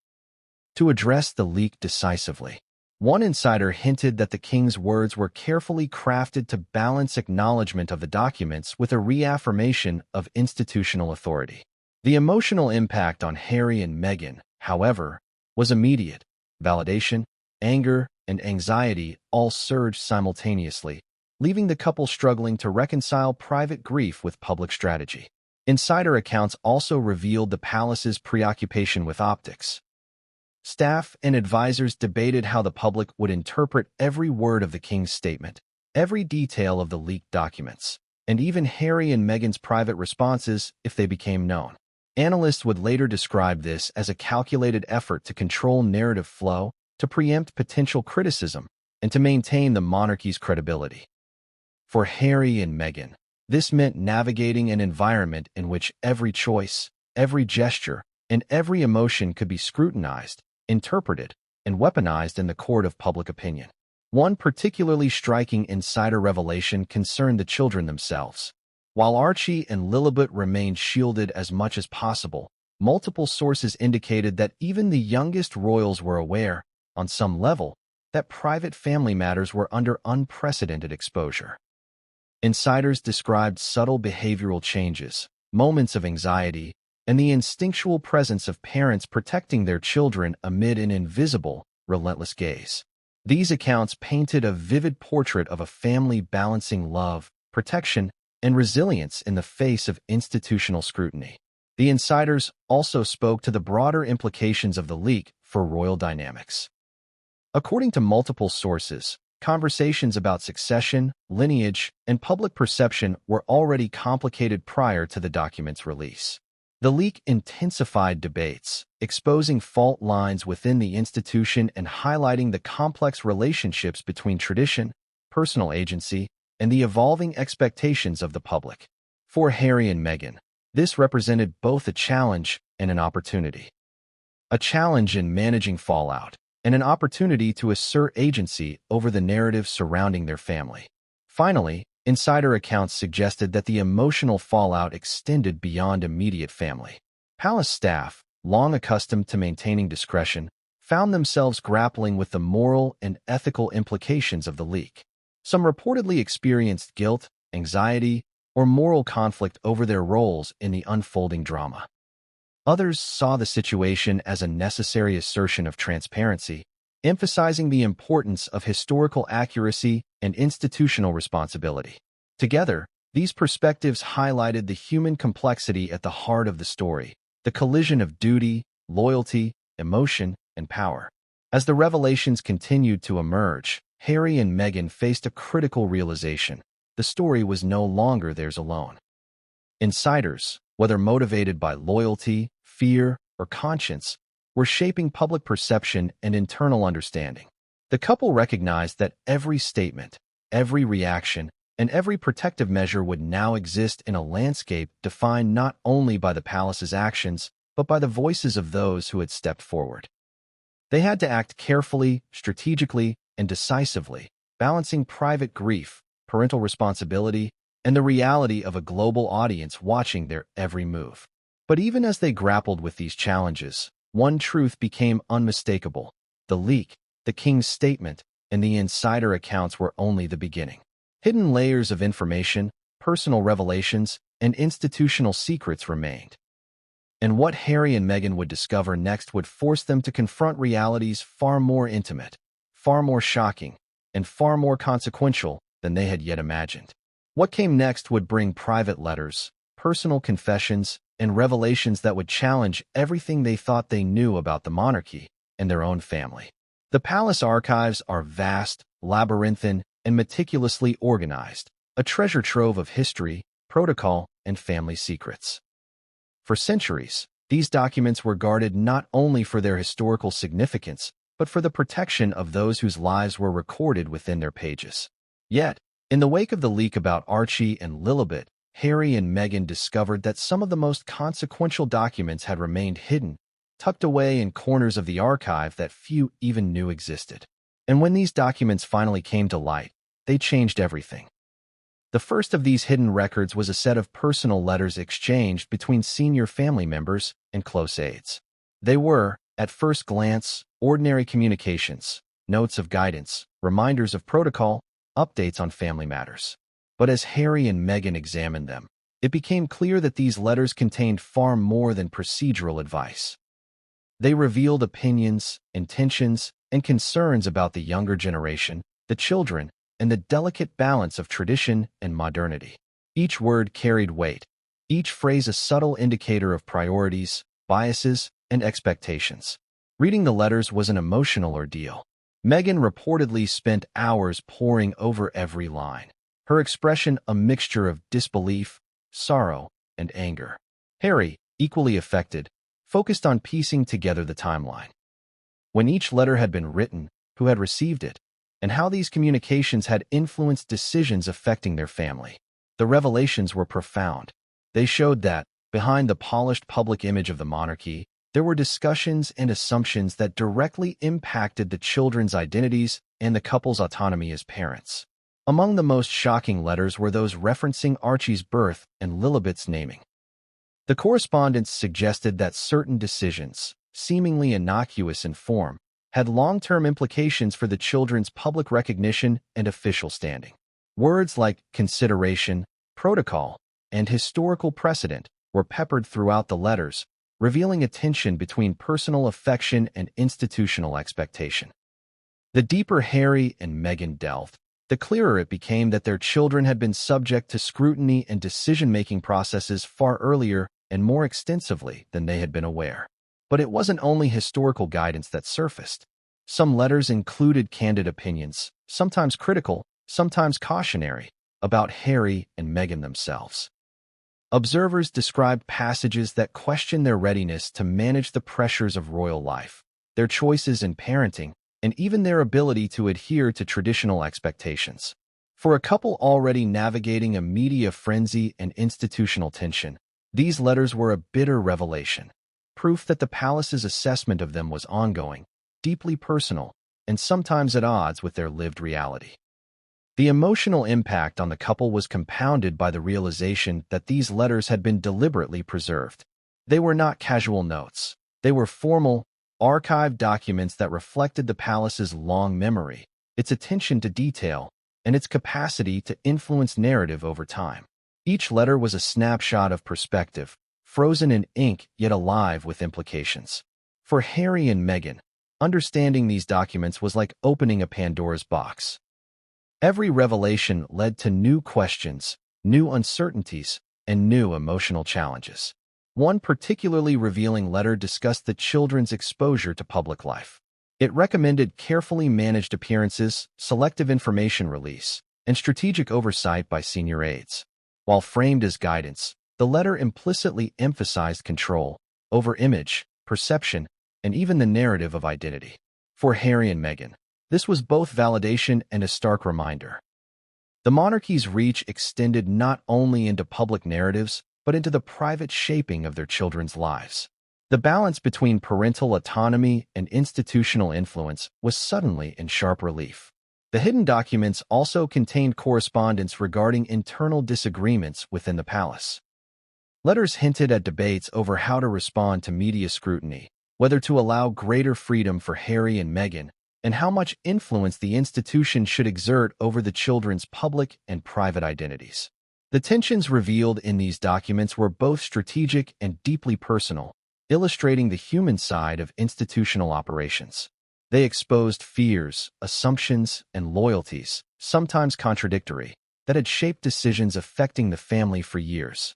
To address the leak decisively, one insider hinted that the king's words were carefully crafted to balance acknowledgement of the documents with a reaffirmation of institutional authority. The emotional impact on Harry and Meghan, however, was immediate. Validation, anger, and anxiety all surged simultaneously, leaving the couple struggling to reconcile private grief with public strategy. Insider accounts also revealed the palace's preoccupation with optics. Staff and advisors debated how the public would interpret every word of the king's statement, every detail of the leaked documents, and even Harry and Meghan's private responses if they became known. Analysts would later describe this as a calculated effort to control narrative flow, to preempt potential criticism, and to maintain the monarchy's credibility. For Harry and Meghan, this meant navigating an environment in which every choice, every gesture, and every emotion could be scrutinized, interpreted, and weaponized in the court of public opinion. One particularly striking insider revelation concerned the children themselves. While Archie and Lilibet remained shielded as much as possible, multiple sources indicated that even the youngest royals were aware, on some level, that private family matters were under unprecedented exposure. Insiders described subtle behavioral changes, moments of anxiety, and the instinctual presence of parents protecting their children amid an invisible, relentless gaze. These accounts painted a vivid portrait of a family balancing love, protection, and resilience in the face of institutional scrutiny. The insiders also spoke to the broader implications of the leak for royal dynamics. According to multiple sources, conversations about succession, lineage, and public perception were already complicated prior to the document's release. The leak intensified debates, exposing fault lines within the institution and highlighting the complex relationships between tradition, personal agency, and the evolving expectations of the public. For Harry and Meghan, this represented both a challenge and an opportunity. A challenge in managing fallout, and an opportunity to assert agency over the narrative surrounding their family. Finally, insider accounts suggested that the emotional fallout extended beyond immediate family. Palace staff, long accustomed to maintaining discretion, found themselves grappling with the moral and ethical implications of the leak. Some reportedly experienced guilt, anxiety, or moral conflict over their roles in the unfolding drama. Others saw the situation as a necessary assertion of transparency, emphasizing the importance of historical accuracy and institutional responsibility. Together, these perspectives highlighted the human complexity at the heart of the story, the collision of duty, loyalty, emotion, and power. As the revelations continued to emerge, Harry and Meghan faced a critical realization: the story was no longer theirs alone. Insiders, whether motivated by loyalty, fear, or conscience, were shaping public perception and internal understanding. The couple recognized that every statement, every reaction, and every protective measure would now exist in a landscape defined not only by the palace's actions, but by the voices of those who had stepped forward. They had to act carefully, strategically, and decisively, balancing private grief, parental responsibility, and the reality of a global audience watching their every move. But even as they grappled with these challenges, one truth became unmistakable: the leak, the king's statement, and the insider accounts were only the beginning. Hidden layers of information, personal revelations, and institutional secrets remained. And what Harry and Meghan would discover next would force them to confront realities far more intimate, far more shocking, and far more consequential than they had yet imagined. What came next would bring private letters, personal confessions, and revelations that would challenge everything they thought they knew about the monarchy and their own family. The palace archives are vast, labyrinthine, and meticulously organized, a treasure trove of history, protocol, and family secrets. For centuries, these documents were guarded not only for their historical significance, but for the protection of those whose lives were recorded within their pages. Yet, in the wake of the leak about Archie and Lilibet, Harry and Meghan discovered that some of the most consequential documents had remained hidden, tucked away in corners of the archive that few even knew existed. And when these documents finally came to light, they changed everything. The first of these hidden records was a set of personal letters exchanged between senior family members and close aides. They were, at first glance, ordinary communications, notes of guidance, reminders of protocol, updates on family matters. But as Harry and Meghan examined them, it became clear that these letters contained far more than procedural advice. They revealed opinions, intentions, and concerns about the younger generation, the children, and the delicate balance of tradition and modernity. Each word carried weight, each phrase a subtle indicator of priorities, biases, and expectations. Reading the letters was an emotional ordeal. Meghan reportedly spent hours poring over every line, her expression a mixture of disbelief, sorrow, and anger. Harry, equally affected, focused on piecing together the timeline. When each letter had been written, who had received it, and how these communications had influenced decisions affecting their family. The revelations were profound. They showed that, behind the polished public image of the monarchy, there were discussions and assumptions that directly impacted the children's identities and the couple's autonomy as parents. Among the most shocking letters were those referencing Archie's birth and Lilibet's naming. The correspondence suggested that certain decisions, seemingly innocuous in form, had long-term implications for the children's public recognition and official standing. Words like consideration, protocol, and historical precedent were peppered throughout the letters, revealing a tension between personal affection and institutional expectation. The deeper Harry and Meghan delved, the clearer it became that their children had been subject to scrutiny and decision-making processes far earlier and more extensively than they had been aware. But it wasn't only historical guidance that surfaced. Some letters included candid opinions, sometimes critical, sometimes cautionary, about Harry and Meghan themselves. Observers described passages that questioned their readiness to manage the pressures of royal life, their choices in parenting, and even their ability to adhere to traditional expectations. For a couple already navigating a media frenzy and institutional tension, these letters were a bitter revelation, proof that the palace's assessment of them was ongoing, deeply personal, and sometimes at odds with their lived reality. The emotional impact on the couple was compounded by the realization that these letters had been deliberately preserved. They were not casual notes. They were formal, archived documents that reflected the palace's long memory, its attention to detail, and its capacity to influence narrative over time. Each letter was a snapshot of perspective, frozen in ink yet alive with implications. For Harry and Meghan, understanding these documents was like opening a Pandora's box. Every revelation led to new questions, new uncertainties, and new emotional challenges. One particularly revealing letter discussed the children's exposure to public life. It recommended carefully managed appearances, selective information release, and strategic oversight by senior aides. While framed as guidance, the letter implicitly emphasized control over image, perception, and even the narrative of identity. For Harry and Meghan, this was both validation and a stark reminder. The monarchy's reach extended not only into public narratives, but into the private shaping of their children's lives. The balance between parental autonomy and institutional influence was suddenly in sharp relief. The hidden documents also contained correspondence regarding internal disagreements within the palace. Letters hinted at debates over how to respond to media scrutiny, whether to allow greater freedom for Harry and Meghan, and how much influence the institution should exert over the children's public and private identities. The tensions revealed in these documents were both strategic and deeply personal, illustrating the human side of institutional operations. They exposed fears, assumptions, and loyalties, sometimes contradictory, that had shaped decisions affecting the family for years.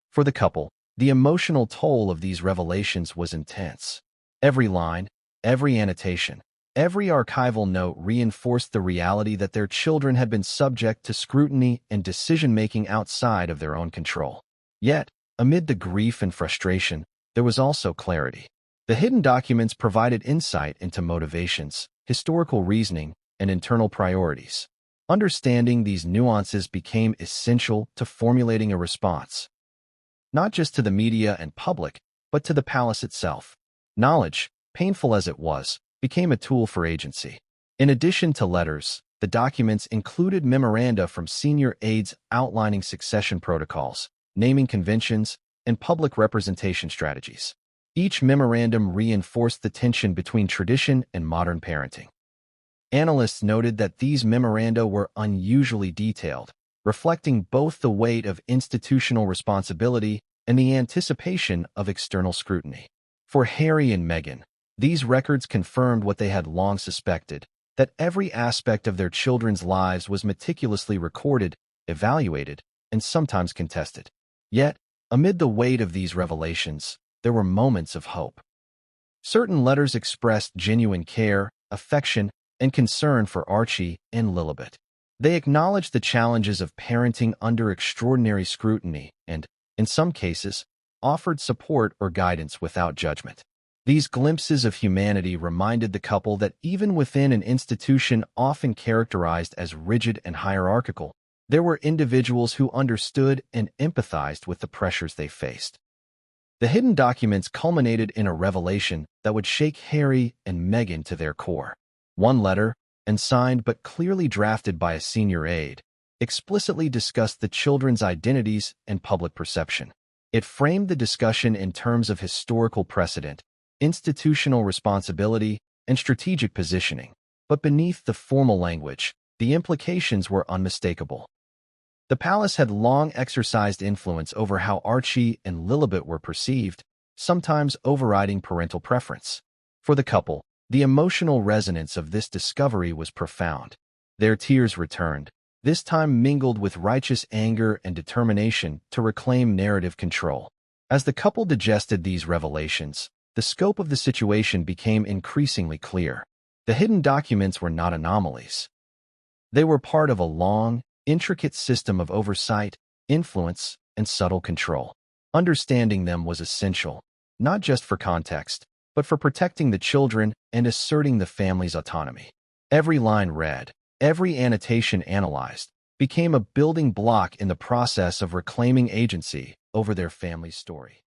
For the couple, the emotional toll of these revelations was intense. Every line, every annotation, every archival note reinforced the reality that their children had been subject to scrutiny and decision-making outside of their own control. Yet, amid the grief and frustration, there was also clarity. The hidden documents provided insight into motivations, historical reasoning, and internal priorities. Understanding these nuances became essential to formulating a response, not just to the media and public, but to the palace itself. Knowledge, painful as it was, became a tool for agency. In addition to letters, the documents included memoranda from senior aides outlining succession protocols, naming conventions, and public representation strategies. Each memorandum reinforced the tension between tradition and modern parenting. Analysts noted that these memoranda were unusually detailed, reflecting both the weight of institutional responsibility and the anticipation of external scrutiny. For Harry and Meghan, these records confirmed what they had long suspected, that every aspect of their children's lives was meticulously recorded, evaluated, and sometimes contested. Yet, amid the weight of these revelations, there were moments of hope. Certain letters expressed genuine care, affection, and concern for Archie and Lilibet. They acknowledged the challenges of parenting under extraordinary scrutiny and, in some cases, offered support or guidance without judgment. These glimpses of humanity reminded the couple that even within an institution often characterized as rigid and hierarchical, there were individuals who understood and empathized with the pressures they faced. The hidden documents culminated in a revelation that would shake Harry and Meghan to their core. One letter, and signed but clearly drafted by a senior aide, explicitly discussed the children's identities and public perception. It framed the discussion in terms of historical precedent, institutional responsibility, and strategic positioning. But beneath the formal language, the implications were unmistakable. The palace had long exercised influence over how Archie and Lilibet were perceived, sometimes overriding parental preference. For the couple, the emotional resonance of this discovery was profound. Their tears returned, this time mingled with righteous anger and determination to reclaim narrative control. As the couple digested these revelations, the scope of the situation became increasingly clear. The hidden documents were not anomalies. They were part of a long, intricate system of oversight, influence, and subtle control. Understanding them was essential, not just for context, but for protecting the children and asserting the family's autonomy. Every line read, every annotation analyzed, became a building block in the process of reclaiming agency over their family's story.